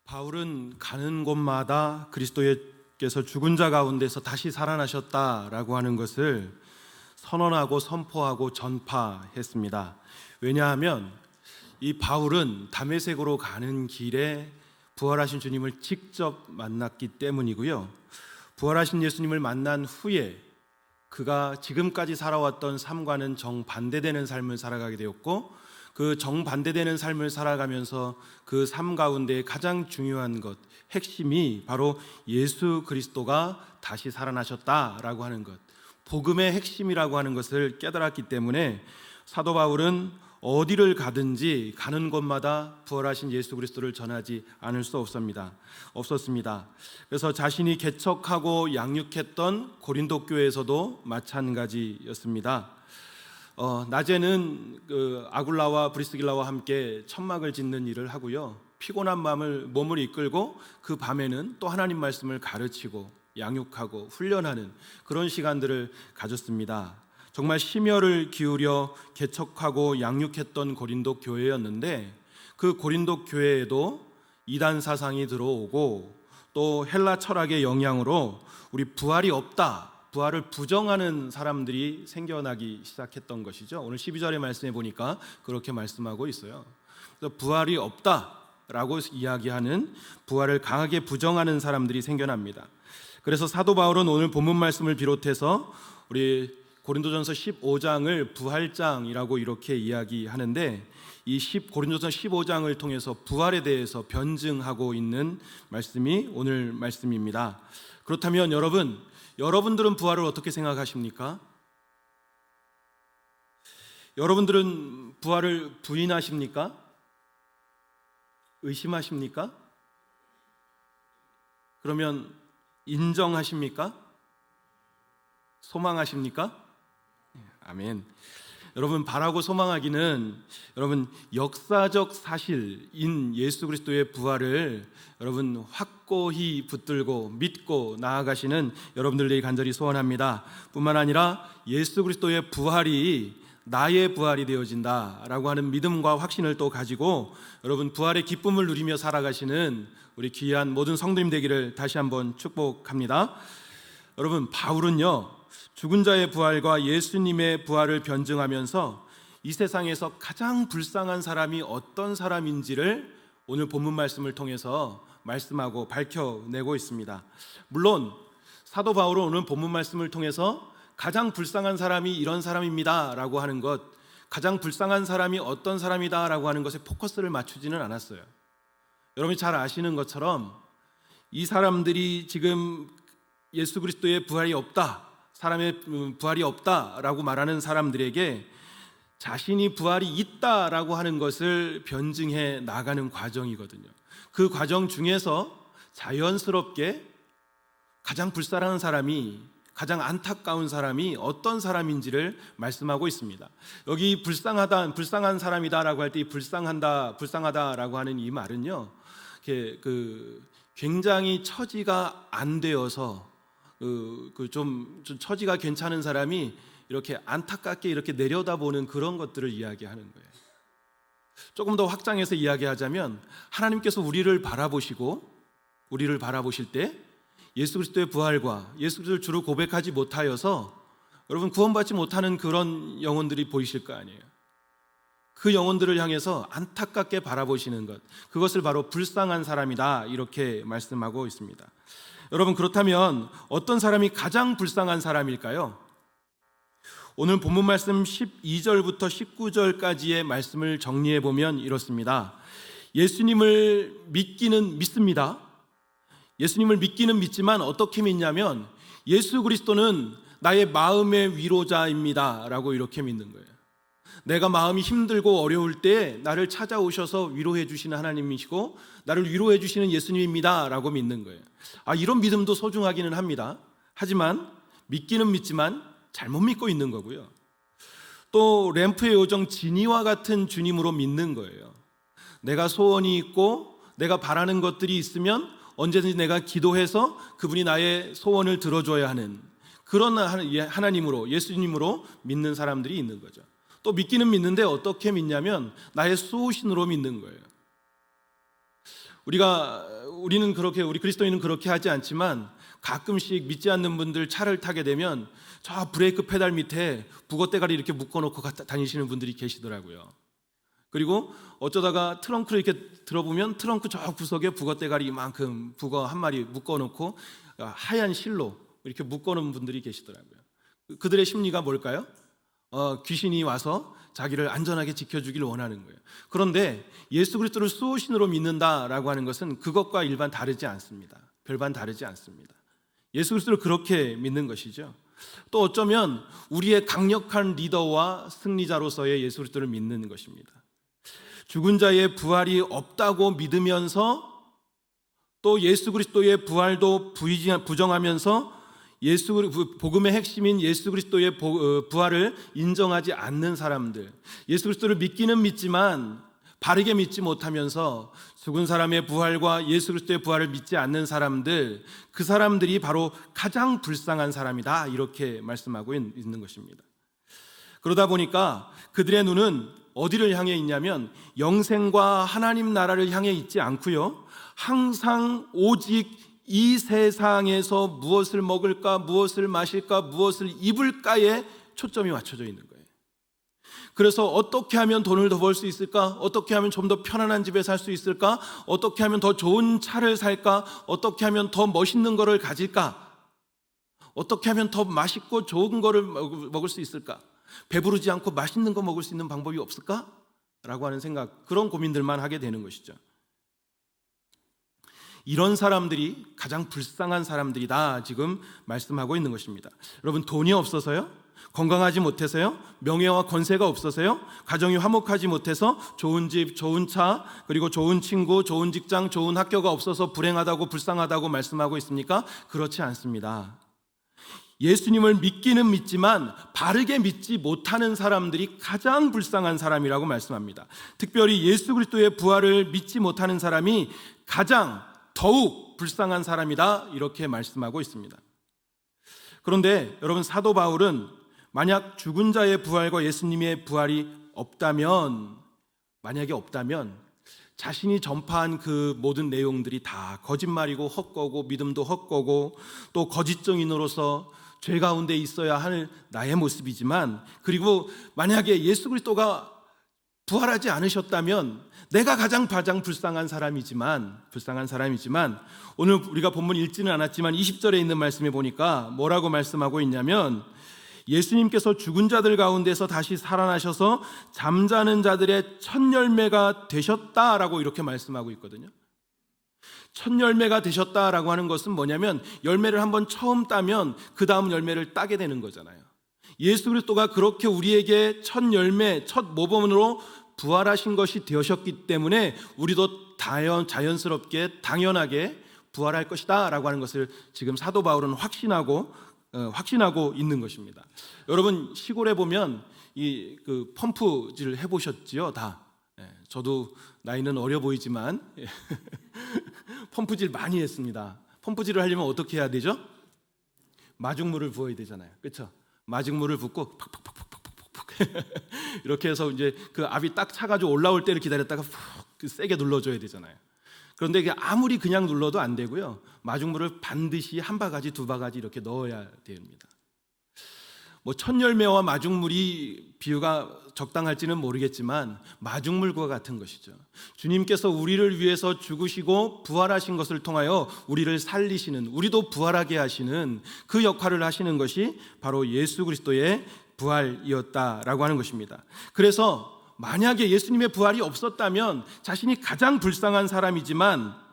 바울은 가는 곳마다 그리스도께서 죽은 자 가운데서 다시 살아나셨다라고 하는 것을 선언하고 선포하고 전파했습니다. 왜냐하면 이 바울은 다메섹으로 가는 길에 부활하신 주님을 직접 만났기 때문이고요. 부활하신 예수님을 만난 후에 그가 지금까지 살아왔던 삶과는 정반대되는 삶을 살아가게 되었고, 그 정반대되는 삶을 살아가면서 그 삶 가운데 가장 중요한 것, 핵심이 바로 예수 그리스도가 다시 살아나셨다라고 하는 것, 복음의 핵심이라고 하는 것을 깨달았기 때문에 사도 바울은 어디를 가든지 가는 곳마다 부활하신 예수 그리스도를 전하지 않을 수 없었습니다. 그래서 자신이 개척하고 양육했던 고린도 교회에서도 마찬가지였습니다. 낮에는 아굴라와 브리스길라와 함께 천막을 짓는 일을 하고요, 피곤한 몸을 이끌고 그 밤에는 또 하나님 말씀을 가르치고 양육하고 훈련하는 그런 시간들을 가졌습니다. 정말 심혈을 기울여 개척하고 양육했던 고린도 교회였는데, 그 고린도 교회에도 이단 사상이 들어오고 또 헬라 철학의 영향으로 우리 부활이 없다, 부활을 부정하는 사람들이 생겨나기 시작했던 것이죠. 오늘 12절의 말씀에 보니까 그렇게 말씀하고 있어요. 그래서 부활이 없다라고 이야기하는, 부활을 강하게 부정하는 사람들이 생겨납니다. 그래서 사도 바울은 오늘 본문 말씀을 비롯해서 우리 고린도전서 15장을 부활장이라고 이렇게 이야기하는데, 고린도전서 15장을 통해서 부활에 대해서 변증하고 있는 말씀이 오늘 말씀입니다. 그렇다면 여러분들은 부활을 어떻게 생각하십니까? 여러분들은 부활을 부인하십니까? 의심하십니까? 그러면 인정하십니까? 소망하십니까? 아멘. 여러분, 바라고 소망하기는 역사적 사실인 예수 그리스도의 부활을 여러분 확고히 붙들고 믿고 나아가시는 여러분들에게 간절히 소원합니다. 뿐만 아니라 예수 그리스도의 부활이 나의 부활이 되어진다라고 하는 믿음과 확신을 또 가지고 여러분 부활의 기쁨을 누리며 살아가시는 우리 귀한 모든 성도님 되기를 다시 한번 축복합니다. 여러분, 바울은요, 죽은 자의 부활과 예수님의 부활을 변증하면서 이 세상에서 가장 불쌍한 사람이 어떤 사람인지를 오늘 본문 말씀을 통해서 말씀하고 밝혀내고 있습니다. 물론 사도 바울은 오늘 본문 말씀을 통해서 가장 불쌍한 사람이 이런 사람입니다 라고 하는 것, 가장 불쌍한 사람이 어떤 사람이다 라고 하는 것에 포커스를 맞추지는 않았어요. 여러분이 잘 아시는 것처럼 이 사람들이 지금 예수 그리스도의 부활이 없다, 사람의 부활이 없다라고 말하는 사람들에게 자신이 부활이 있다라고 하는 것을 변증해 나가는 과정이거든요. 그 과정 중에서 자연스럽게 가장 불쌍한 사람이, 가장 안타까운 사람이 어떤 사람인지를 말씀하고 있습니다. 여기 불쌍한 사람이다라고 할 때 이 불쌍하다라고 하는 이 말은요, 굉장히 처지가 안 되어서 좀 처지가 괜찮은 사람이 이렇게 안타깝게 이렇게 내려다보는 그런 것들을 이야기하는 거예요. 조금 더 확장해서 이야기하자면, 하나님께서 우리를 바라보실 때 예수 그리스도의 부활과 예수 그리스도를 주로 고백하지 못하여서 여러분 구원받지 못하는 그런 영혼들이 보이실 거 아니에요. 그 영혼들을 향해서 안타깝게 바라보시는 것, 그것을 바로 불쌍한 사람이다 이렇게 말씀하고 있습니다. 여러분, 그렇다면 어떤 사람이 가장 불쌍한 사람일까요? 오늘 본문 말씀 12절부터 19절까지의 말씀을 정리해 보면 이렇습니다. 예수님을 믿기는 믿습니다. 예수님을 믿기는 믿지만 어떻게 믿냐면 예수 그리스도는 나의 마음의 위로자입니다 라고 이렇게 믿는 거예요. 내가 마음이 힘들고 어려울 때 나를 찾아오셔서 위로해 주시는 하나님이시고 나를 위로해 주시는 예수님입니다 라고 믿는 거예요. 이런 믿음도 소중하기는 합니다. 하지만 믿기는 믿지만 잘못 믿고 있는 거고요. 또 램프의 요정 지니와 같은 주님으로 믿는 거예요. 내가 소원이 있고 내가 바라는 것들이 있으면 언제든지 내가 기도해서 그분이 나의 소원을 들어줘야 하는 그런 하나님으로, 예수님으로 믿는 사람들이 있는 거죠. 또 믿기는 믿는데 어떻게 믿냐면 나의 수호신으로 믿는 거예요. 우리는 그렇게, 우리 그리스도인은 그렇게 하지 않지만 가끔씩 믿지 않는 분들 차를 타게 되면 저 브레이크 페달 밑에 북어대가리 이렇게 묶어놓고 다니시는 분들이 계시더라고요. 그리고 어쩌다가 트렁크를 이렇게 들어보면 트렁크 저 구석에 북어대가리 이만큼 북어 한 마리 묶어놓고 하얀 실로 이렇게 묶어놓은 분들이 계시더라고요. 그들의 심리가 뭘까요? 귀신이 와서 자기를 안전하게 지켜주길 원하는 거예요. 그런데 예수 그리스도를 수호신으로 믿는다라고 하는 것은 그것과 일반 다르지 않습니다. 별반 다르지 않습니다. 예수 그리스도를 그렇게 믿는 것이죠. 또 어쩌면 우리의 강력한 리더와 승리자로서의 예수 그리스도를 믿는 것입니다. 죽은 자의 부활이 없다고 믿으면서 또 예수 그리스도의 부활도 부정하면서 복음의 핵심인 예수 그리스도의 부활을 인정하지 않는 사람들, 예수 그리스도를 믿기는 믿지만 바르게 믿지 못하면서 죽은 사람의 부활과 예수 그리스도의 부활을 믿지 않는 사람들, 그 사람들이 바로 가장 불쌍한 사람이다, 이렇게 말씀하고 있는 것입니다. 그러다 보니까 그들의 눈은 어디를 향해 있냐면 영생과 하나님 나라를 향해 있지 않고요, 항상 오직 이 세상에서 무엇을 먹을까, 무엇을 마실까, 무엇을 입을까에 초점이 맞춰져 있는 거예요. 그래서 어떻게 하면 돈을 더 벌 수 있을까? 어떻게 하면 좀 더 편안한 집에 살 수 있을까? 어떻게 하면 더 좋은 차를 살까? 어떻게 하면 더 멋있는 거를 가질까? 어떻게 하면 더 맛있고 좋은 거를 먹을 수 있을까? 배부르지 않고 맛있는 거 먹을 수 있는 방법이 없을까? 라고 하는 생각, 그런 고민들만 하게 되는 것이죠. 이런 사람들이 가장 불쌍한 사람들이다, 지금 말씀하고 있는 것입니다. 여러분, 돈이 없어서요? 건강하지 못해서요? 명예와 권세가 없어서요? 가정이 화목하지 못해서 좋은 집, 좋은 차, 그리고 좋은 친구, 좋은 직장, 좋은 학교가 없어서 불행하다고, 불쌍하다고 말씀하고 있습니까? 그렇지 않습니다. 예수님을 믿기는 믿지만 바르게 믿지 못하는 사람들이 가장 불쌍한 사람이라고 말씀합니다. 특별히 예수 그리스도의 부활을 믿지 못하는 사람이 더욱 불쌍한 사람이다, 이렇게 말씀하고 있습니다. 그런데 여러분, 사도 바울은 만약 죽은 자의 부활과 예수님의 부활이 만약에 없다면 자신이 전파한 그 모든 내용들이 다 거짓말이고 헛거고 믿음도 헛거고 또 거짓 증인으로서 죄 가운데 있어야 할 나의 모습이지만, 그리고 만약에 예수 그리스도가 부활하지 않으셨다면 내가 가장 불쌍한 사람이지만 오늘 우리가 본문 읽지는 않았지만 20절에 있는 말씀에 보니까 뭐라고 말씀하고 있냐면, 예수님께서 죽은 자들 가운데서 다시 살아나셔서 잠자는 자들의 첫 열매가 되셨다라고 이렇게 말씀하고 있거든요. 첫 열매가 되셨다라고 하는 것은 뭐냐면, 열매를 한번 처음 따면 그 다음 열매를 따게 되는 거잖아요. 예수 그리스도가 그렇게 우리에게 첫 열매, 첫 모범으로 부활하신 것이 되셨기 때문에 우리도 자연스럽게 당연하게 부활할 것이다 라고 하는 것을 지금 사도 바울은 확신하고 있는 것입니다. 여러분, 시골에 보면 그 펌프질 해보셨지요? 다. 저도 나이는 어려 보이지만 펌프질 많이 했습니다. 펌프질을 하려면 어떻게 해야 되죠? 마중물을 부어야 되잖아요. 그렇죠? 마중물을 붓고 팍팍팍팍팍팍 이렇게 해서 이제 그 압이 딱 차가지고 올라올 때를 기다렸다가 푹 세게 눌러줘야 되잖아요. 그런데 이게 아무리 그냥 눌러도 안 되고요, 마중물을 반드시 한 바가지, 두 바가지 이렇게 넣어야 됩니다. 첫 열매와 마중물이 비유가 적당할지는 모르겠지만 마중물과 같은 것이죠. 주님께서 우리를 위해서 죽으시고 부활하신 것을 통하여 우리를 살리시는, 우리도 부활하게 하시는 그 역할을 하시는 것이 바로 예수 그리스도의 부활이었다라고 하는 것입니다. 그래서 만약에 예수님의 부활이 없었다면 자신이 가장 불쌍한 사람이지만,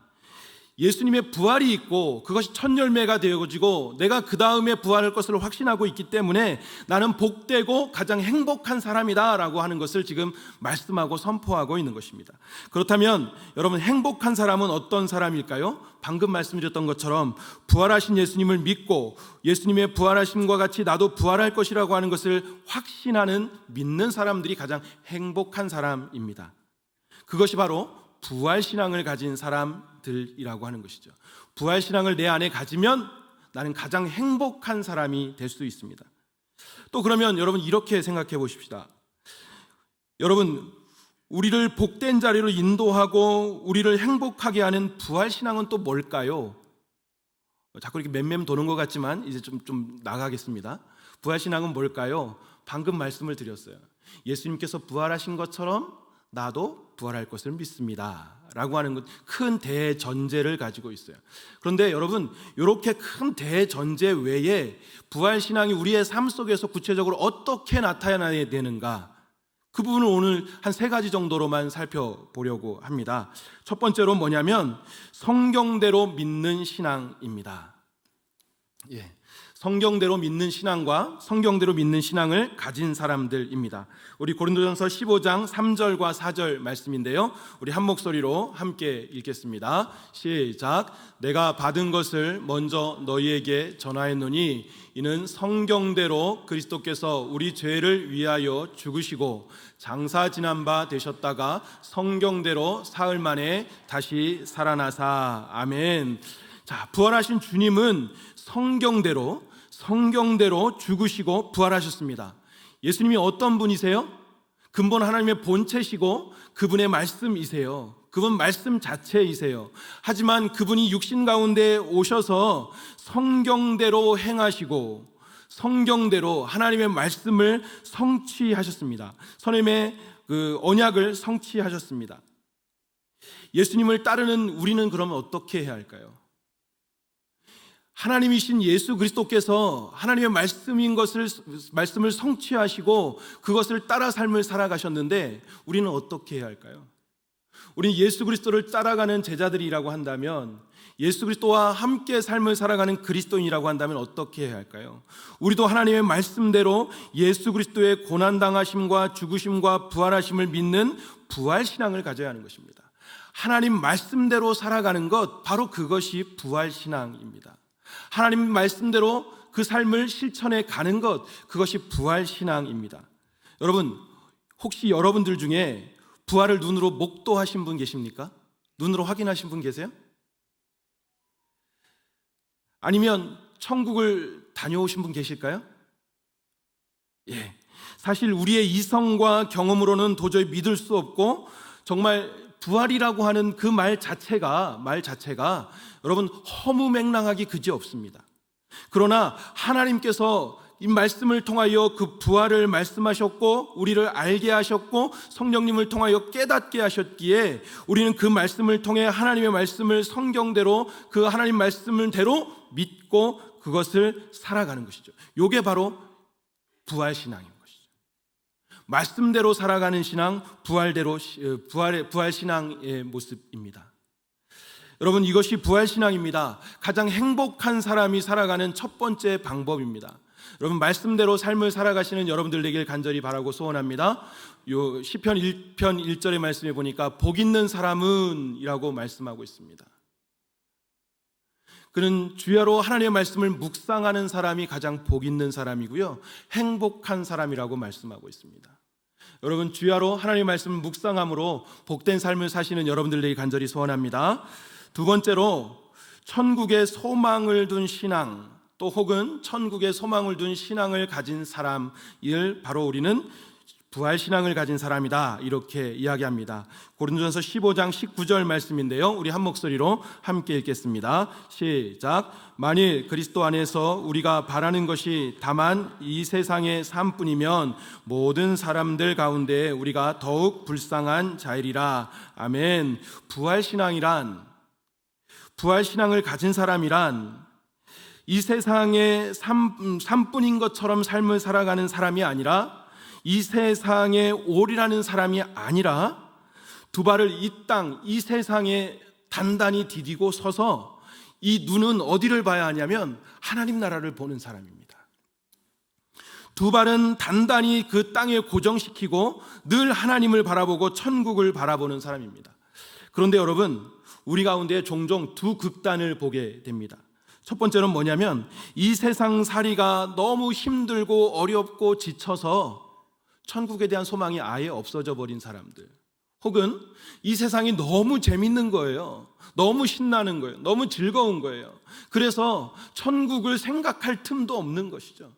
예수님의 부활이 있고 그것이 첫 열매가 되어지고 내가 그 다음에 부활할 것을 확신하고 있기 때문에 나는 복되고 가장 행복한 사람이다 라고 하는 것을 지금 말씀하고 선포하고 있는 것입니다. 그렇다면 여러분, 행복한 사람은 어떤 사람일까요? 방금 말씀드렸던 것처럼 부활하신 예수님을 믿고 예수님의 부활하심과 같이 나도 부활할 것이라고 하는 것을 확신하는, 믿는 사람들이 가장 행복한 사람입니다. 그것이 바로 부활신앙을 가진 사람들이라고 하는 것이죠. 부활신앙을 내 안에 가지면 나는 가장 행복한 사람이 될 수 있습니다. 또 그러면 여러분, 이렇게 생각해 보십시다. 여러분, 우리를 복된 자리로 인도하고 우리를 행복하게 하는 부활신앙은 또 뭘까요? 자꾸 이렇게 맴맴 도는 것 같지만 이제 좀 나가겠습니다. 부활신앙은 뭘까요? 방금 말씀을 드렸어요. 예수님께서 부활하신 것처럼 나도 부활할 것을 믿습니다 라고 하는 큰 대전제를 가지고 있어요. 그런데 여러분, 이렇게 큰 대전제 외에 부활신앙이 우리의 삶 속에서 구체적으로 어떻게 나타나야 되는가, 그 부분을 오늘 한 3가지 정도로만 살펴보려고 합니다. 첫 번째로 뭐냐면 성경대로 믿는 신앙입니다. 성경대로 믿는 신앙과 성경대로 믿는 신앙을 가진 사람들입니다. 우리 고린도전서 15장 3절과 4절 말씀인데요, 우리 한 목소리로 함께 읽겠습니다. 시작. 내가 받은 것을 먼저 너희에게 전하였노니 이는 성경대로 그리스도께서 우리 죄를 위하여 죽으시고 장사 지난 바 되셨다가 성경대로 사흘 만에 다시 살아나사. 아멘. 자, 부활하신 주님은 성경대로 죽으시고 부활하셨습니다. 예수님이 어떤 분이세요? 근본 하나님의 본체시고 그분의 말씀이세요. 그분 말씀 자체이세요. 하지만 그분이 육신 가운데 오셔서 성경대로 행하시고 성경대로 하나님의 말씀을 성취하셨습니다. 하나님의 그 언약을 성취하셨습니다. 예수님을 따르는 우리는 그러면 어떻게 해야 할까요? 하나님이신 예수 그리스도께서 하나님의 말씀을 성취하시고 그것을 따라 삶을 살아가셨는데 우리는 어떻게 해야 할까요? 우리는 예수 그리스도를 따라가는 제자들이라고 한다면, 예수 그리스도와 함께 삶을 살아가는 그리스도인이라고 한다면 어떻게 해야 할까요? 우리도 하나님의 말씀대로 예수 그리스도의 고난당하심과 죽으심과 부활하심을 믿는 부활신앙을 가져야 하는 것입니다. 하나님 말씀대로 살아가는 것, 바로 그것이 부활신앙입니다. 하나님 말씀대로 그 삶을 실천해 가는 것, 그것이 부활신앙입니다. 여러분, 혹시 여러분들 중에 부활을 눈으로 목도하신 분 계십니까? 눈으로 확인하신 분 계세요? 아니면 천국을 다녀오신 분 계실까요? 사실 우리의 이성과 경험으로는 도저히 믿을 수 없고, 정말 부활이라고 하는 그 말 자체가 여러분 허무맹랑하기 그지없습니다. 그러나 하나님께서 이 말씀을 통하여 그 부활을 말씀하셨고 우리를 알게 하셨고 성령님을 통하여 깨닫게 하셨기에 우리는 그 말씀을 통해 하나님의 말씀을 성경대로, 그 하나님 말씀대로 믿고 그것을 살아가는 것이죠. 이게 바로 부활신앙입니다. 말씀대로 살아가는 신앙, 부활신앙의 모습입니다. 여러분, 이것이 부활신앙입니다. 가장 행복한 사람이 살아가는 첫 번째 방법입니다. 여러분, 말씀대로 삶을 살아가시는 여러분들 되길 간절히 바라고 소원합니다. 요 시편 1편 1절의 말씀에 보니까 복 있는 사람은 이라고 말씀하고 있습니다. 그는 주야로 하나님의 말씀을 묵상하는 사람이 가장 복 있는 사람이고요, 행복한 사람이라고 말씀하고 있습니다. 여러분, 주야로 하나님의 말씀을 묵상함으로 복된 삶을 사시는 여러분들 되길 간절히 소원합니다. 두 번째로 천국에 소망을 둔 신앙, 또 혹은 천국에 소망을 둔 신앙을 가진 사람을 바로 우리는 부활신앙을 가진 사람이다, 이렇게 이야기합니다. 고린도전서 15장 19절 말씀인데요, 우리 한 목소리로 함께 읽겠습니다. 시작. 만일 그리스도 안에서 우리가 바라는 것이 다만 이 세상의 삶뿐이면 모든 사람들 가운데 우리가 더욱 불쌍한 자이리라. 아멘. 부활신앙을 가진 사람이란 이 세상의 삶뿐인 것처럼 삶을 살아가는 사람이 아니라, 이 세상에 오리라는 사람이 아니라 두 발을 이 땅, 이 세상에 단단히 디디고 서서 이 눈은 어디를 봐야 하냐면 하나님 나라를 보는 사람입니다. 두 발은 단단히 그 땅에 고정시키고 늘 하나님을 바라보고 천국을 바라보는 사람입니다. 그런데 여러분, 우리 가운데 종종 두 극단을 보게 됩니다. 첫 번째는 뭐냐면 이 세상 살이가 너무 힘들고 어렵고 지쳐서 천국에 대한 소망이 아예 없어져 버린 사람들, 혹은 이 세상이 너무 재밌는 거예요. 너무 신나는 거예요. 너무 즐거운 거예요. 그래서 천국을 생각할 틈도 없는 것이죠.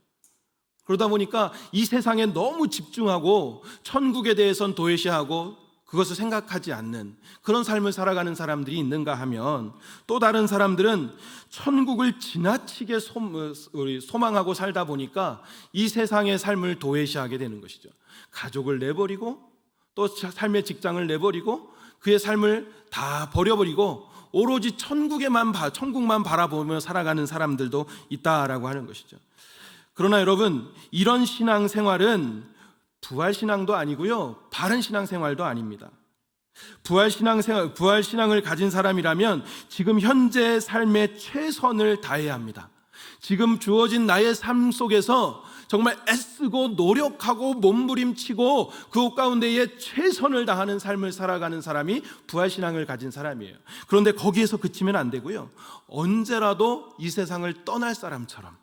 그러다 보니까 이 세상에 너무 집중하고 천국에 대해서는 도외시하고 그것을 생각하지 않는 그런 삶을 살아가는 사람들이 있는가 하면, 또 다른 사람들은 천국을 지나치게 소망하고 살다 보니까 이 세상의 삶을 도외시하게 되는 것이죠. 가족을 내버리고 또 삶의 직장을 내버리고 그의 삶을 다 버려버리고 오로지 천국만 바라보며 살아가는 사람들도 있다라고 하는 것이죠. 그러나 여러분, 이런 신앙생활은 부활신앙도 아니고요, 바른 신앙생활도 아닙니다. 부활신앙을 가진 사람이라면 지금 현재의 삶에 최선을 다해야 합니다. 지금 주어진 나의 삶 속에서 정말 애쓰고 노력하고 몸부림치고 그 가운데에 최선을 다하는 삶을 살아가는 사람이 부활신앙을 가진 사람이에요. 그런데 거기에서 그치면 안 되고요, 언제라도 이 세상을 떠날 사람처럼,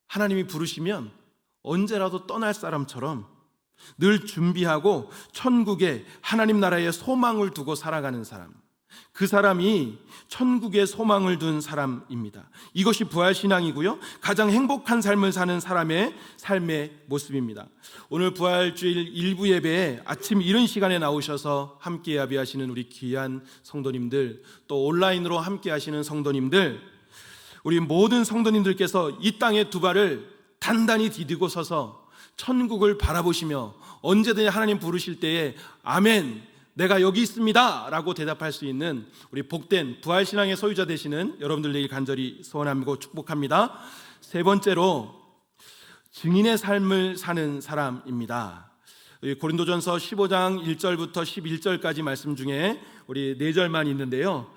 하나님이 부르시면 언제라도 떠날 사람처럼 늘 준비하고 천국에 하나님 나라의 소망을 두고 살아가는 사람, 그 사람이 천국의 소망을 둔 사람입니다. 이것이 부활신앙이고요, 가장 행복한 삶을 사는 사람의 삶의 모습입니다. 오늘 부활주일 일부 예배에 아침 이른 시간에 나오셔서 함께 예배하시는 우리 귀한 성도님들, 또 온라인으로 함께 하시는 성도님들, 우리 모든 성도님들께서 이 땅에 두 발을 단단히 디디고 서서 천국을 바라보시며 언제든지 하나님 부르실 때에 아멘, 내가 여기 있습니다 라고 대답할 수 있는 우리 복된 부활신앙의 소유자 되시는 여러분들 되길 간절히 소원하고 축복합니다. 세 번째로, 증인의 삶을 사는 사람입니다. 고린도전서 15장 1절부터 11절까지 말씀 중에 우리 4절만 있는데요,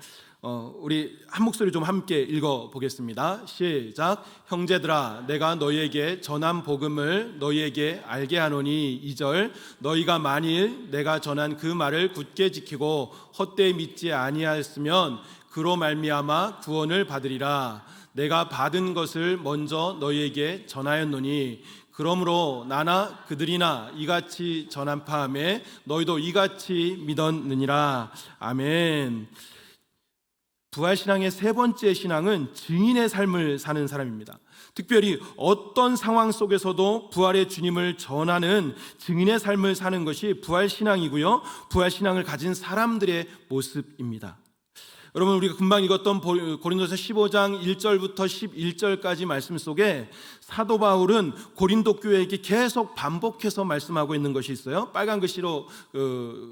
우리 한 목소리 좀 함께 읽어보겠습니다. 시작. 형제들아, 내가 너희에게 전한 복음을 너희에게 알게 하노니 2절, 너희가 만일 내가 전한 그 말을 굳게 지키고 헛되이 믿지 아니하였으면 그로 말미암아 구원을 받으리라. 내가 받은 것을 먼저 너희에게 전하였노니 그러므로 나나 그들이나 이같이 전한 파함에 너희도 이같이 믿었느니라. 아멘. 부활신앙의 세 번째 신앙은 증인의 삶을 사는 사람입니다. 특별히 어떤 상황 속에서도 부활의 주님을 전하는 증인의 삶을 사는 것이 부활신앙이고요, 부활신앙을 가진 사람들의 모습입니다. 여러분, 우리가 금방 읽었던 고린도서 15장 1절부터 11절까지 말씀 속에 사도 바울은 고린도 교회에게 계속 반복해서 말씀하고 있는 것이 있어요. 빨간 글씨로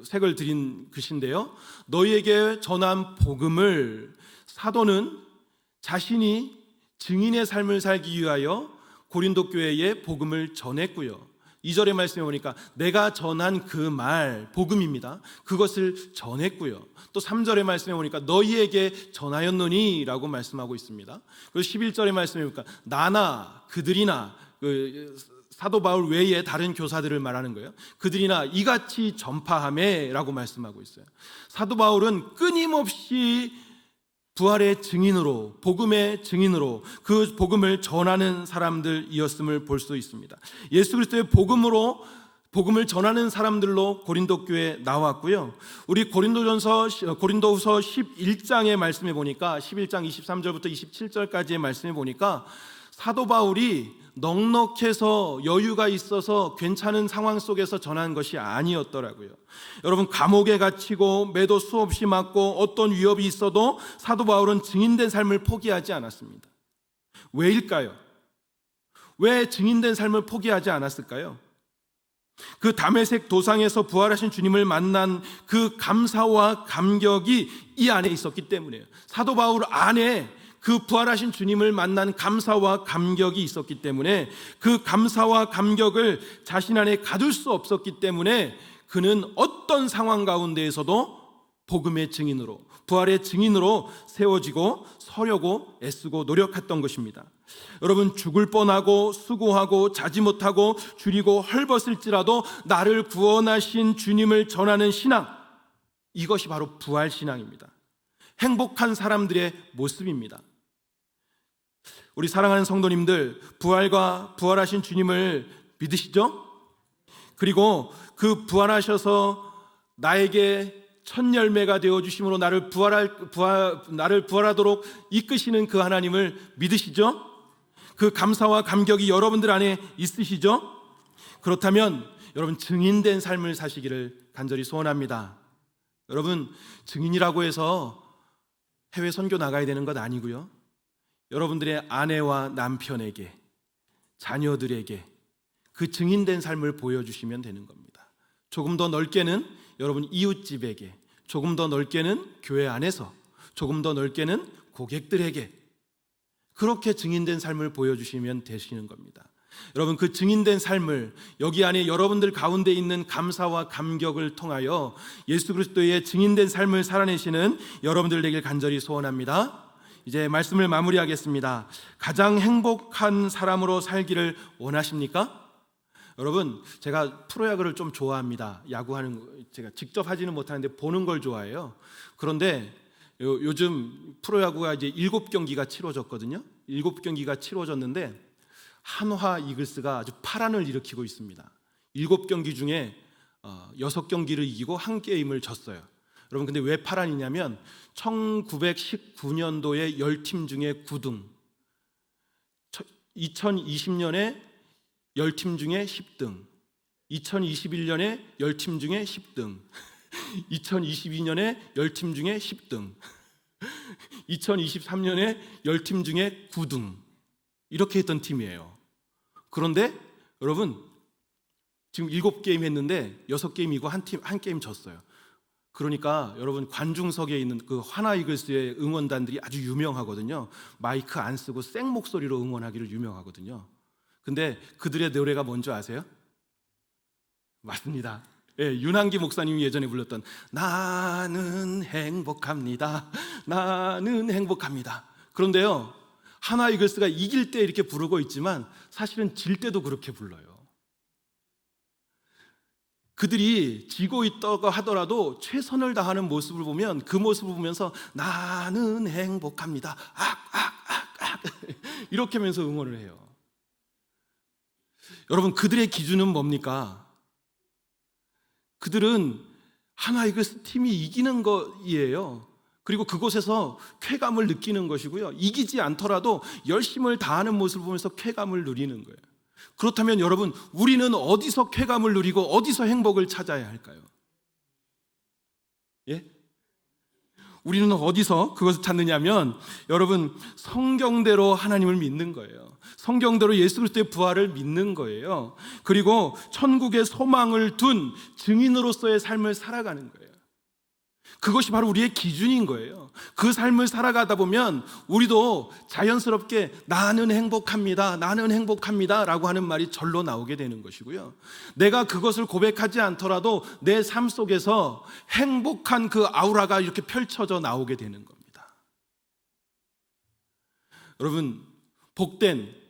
색을 들인 글씨인데요, 너희에게 전한 복음을, 사도는 자신이 증인의 삶을 살기 위하여 고린도 교회에 복음을 전했고요, 2절의 말씀에 보니까 내가 전한 그 말, 복음입니다, 그것을 전했고요, 또 3절의 말씀에 보니까 너희에게 전하였노니 라고 말씀하고 있습니다. 그리고 11절의 말씀에 보니까 나나 그들이나, 사도 바울 외에 다른 교사들을 말하는 거예요. 그들이나 이같이 전파하매 라고 말씀하고 있어요. 사도 바울은 끊임없이 부활의 증인으로, 복음의 증인으로 그 복음을 전하는 사람들이었음을 볼 수 있습니다. 예수 그리스도의 복음을 전하는 사람들로 고린도 교회에 나왔고요, 우리 고린도후서 11장의 말씀에 보니까 11장 23절부터 27절까지의 말씀에 보니까 사도 바울이 넉넉해서 여유가 있어서 괜찮은 상황 속에서 전한 것이 아니었더라고요. 여러분, 감옥에 갇히고 매도 수없이 맞고 어떤 위협이 있어도 사도 바울은 증인된 삶을 포기하지 않았습니다. 왜일까요? 왜 증인된 삶을 포기하지 않았을까요? 그 다메섹 도상에서 부활하신 주님을 만난 그 감사와 감격이 이 안에 있었기 때문이에요. 사도 바울 안에 그 부활하신 주님을 만난 감사와 감격이 있었기 때문에, 그 감사와 감격을 자신 안에 가둘 수 없었기 때문에 그는 어떤 상황 가운데에서도 복음의 증인으로, 부활의 증인으로 세워지고 서려고 애쓰고 노력했던 것입니다. 여러분, 죽을 뻔하고 수고하고 자지 못하고 줄이고 헐벗을지라도 나를 구원하신 주님을 전하는 신앙, 이것이 바로 부활신앙입니다. 행복한 사람들의 모습입니다. 우리 사랑하는 성도님들, 부활하신 주님을 믿으시죠? 그리고 그 부활하셔서 나에게 첫 열매가 되어 주심으로 나를 부활하도록 이끄시는 그 하나님을 믿으시죠? 그 감사와 감격이 여러분들 안에 있으시죠? 그렇다면 여러분 증인된 삶을 사시기를 간절히 소원합니다. 여러분 증인이라고 해서 해외 선교 나가야 되는 것 아니고요. 여러분들의 아내와 남편에게, 자녀들에게 그 증인된 삶을 보여주시면 되는 겁니다. 조금 더 넓게는 여러분 이웃집에게, 조금 더 넓게는 교회 안에서, 조금 더 넓게는 고객들에게 그렇게 증인된 삶을 보여주시면 되시는 겁니다. 여러분 그 증인된 삶을 여기 안에 여러분들 가운데 있는 감사와 감격을 통하여 예수 그리스도의 증인된 삶을 살아내시는 여러분들 되길 간절히 소원합니다. 이제 말씀을 마무리하겠습니다. 가장 행복한 사람으로 살기를 원하십니까? 여러분 제가 프로야구를 좀 좋아합니다. 야구하는 거 제가 직접 하지는 못하는데 보는 걸 좋아해요. 그런데 요즘 프로야구가 이제 7경기가 치러졌거든요. 7경기가 치러졌는데 한화 이글스가 아주 파란을 일으키고 있습니다. 7경기 중에 6경기를 이기고 한 게임을 졌어요. 여러분 근데 왜 파란이냐면 1919년도에 10팀 중에 9등, 2020년에 10팀 중에 10등, 2021년에 10팀 중에 10등, 2022년에 10팀 중에 10등, 2023년에 10팀 중에 9등 이렇게 했던 팀이에요. 그런데 여러분 지금 7게임 했는데 6게임 이고 한 게임 졌어요. 그러니까 여러분 관중석에 있는 그 하나 이글스의 응원단들이 아주 유명하거든요. 마이크 안 쓰고 생 목소리로 응원하기를 유명하거든요. 근데 그들의 노래가 뭔지 아세요? 맞습니다. 예, 윤한기 목사님이 예전에 불렀던 나는 행복합니다. 나는 행복합니다. 그런데요 하나 이글스가 이길 때 이렇게 부르고 있지만 사실은 질 때도 그렇게 불러요. 그들이 지고 있다고 하더라도 최선을 다하는 모습을 보면 그 모습을 보면서 나는 행복합니다. 이렇게 하면서 응원을 해요. 여러분 그들의 기준은 뭡니까? 그들은 하나 이글스 팀이 이기는 것이에요. 그리고 그곳에서 쾌감을 느끼는 것이고요. 이기지 않더라도 열심을 다하는 모습을 보면서 쾌감을 누리는 거예요. 그렇다면 여러분 우리는 어디서 쾌감을 누리고 어디서 행복을 찾아야 할까요? 예? 우리는 어디서 그것을 찾느냐면 여러분 성경대로 하나님을 믿는 거예요. 성경대로 예수 그리스도의 부활을 믿는 거예요. 그리고 천국의 소망을 둔 증인으로서의 삶을 살아가는 거예요. 그것이 바로 우리의 기준인 거예요. 그 삶을 살아가다 보면 우리도 자연스럽게 나는 행복합니다, 나는 행복합니다 라고 하는 말이 절로 나오게 되는 것이고요. 내가 그것을 고백하지 않더라도 내 삶 속에서 행복한 그 아우라가 이렇게 펼쳐져 나오게 되는 겁니다. 여러분 복된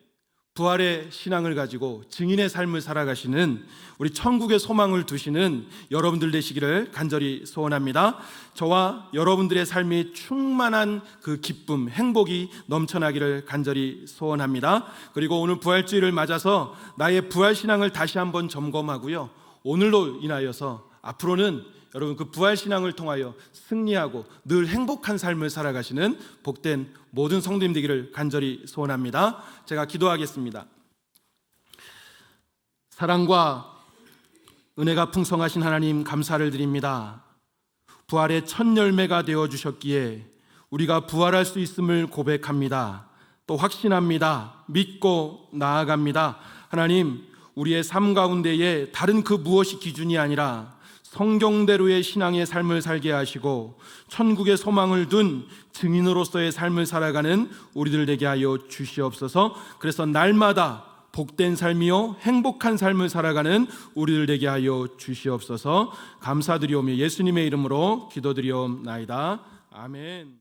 부활의 신앙을 가지고 증인의 삶을 살아가시는 우리 천국의 소망을 두시는 여러분들 되시기를 간절히 소원합니다. 저와 여러분들의 삶이 충만한 그 기쁨, 행복이 넘쳐나기를 간절히 소원합니다. 그리고 오늘 부활주일을 맞아서 나의 부활 신앙을 다시 한번 점검하고요. 오늘로 인하여서 앞으로는 여러분 그 부활 신앙을 통하여 승리하고 늘 행복한 삶을 살아가시는 복된 모든 성도님 되기를 간절히 소원합니다. 제가 기도하겠습니다. 사랑과 은혜가 풍성하신 하나님 감사를 드립니다. 부활의 첫 열매가 되어 주셨기에 우리가 부활할 수 있음을 고백합니다. 또 확신합니다. 믿고 나아갑니다. 하나님 우리의 삶 가운데에 다른 그 무엇이 기준이 아니라 성경대로의 신앙의 삶을 살게 하시고 천국의 소망을 둔 증인으로서의 삶을 살아가는 우리들 되게 하여 주시옵소서. 그래서 날마다 복된 삶이요 행복한 삶을 살아가는 우리들 되게 하여 주시옵소서. 감사드리오며 예수님의 이름으로 기도드리옵나이다. 아멘.